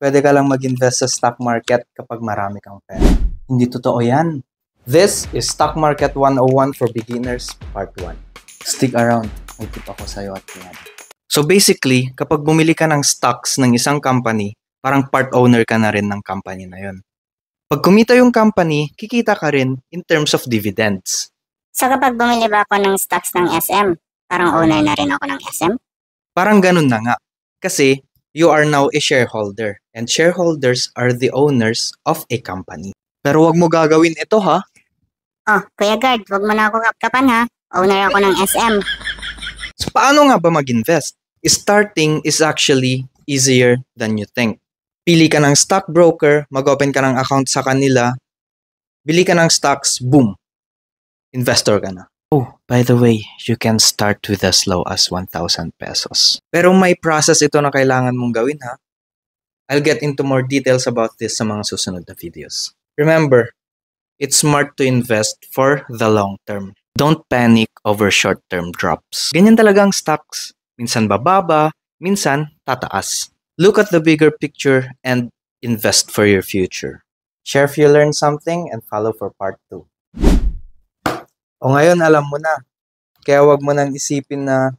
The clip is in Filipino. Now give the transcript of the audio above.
pwede ka lang mag-invest sa stock market kapag marami kang pera. Hindi totoo yan. This is Stock Market 101 for Beginners Part 1. Stick around. May tip ako sa'yo at yan. So basically, kapag bumili ka ng stocks ng isang company, parang part owner ka na rin ng company na yon. Pag kumita yung company, kikita ka rin in terms of dividends. So kapag bumili ba ako ng stocks ng SM, parang owner na rin ako ng SM? Parang ganun na nga. Kasi you are now a shareholder and shareholders are the owners of a company. Pero wag mo gagawin ito ha. Oh, Kuya Guard, wag mo na ako kapkapan ha. Owner ako ng SM. So paano nga ba mag-invest? Starting is actually easier than you think. Pili ka ng stockbroker, mag-open ka ng account sa kanila, bili ka ng stocks, boom! Investor ka na. Oh, by the way, you can start with as low as 1,000 pesos. Pero may process ito na kailangan mong gawin ha. I'll get into more details about this sa mga susunod na videos. Remember, it's smart to invest for the long term. Don't panic over short-term drops. Ganyan talaga ang stocks. Minsan bababa, minsan tataas. Look at the bigger picture and invest for your future. Share if you learned something and follow for part 2. O ngayon, alam mo na. Kaya wag mo nang isipin na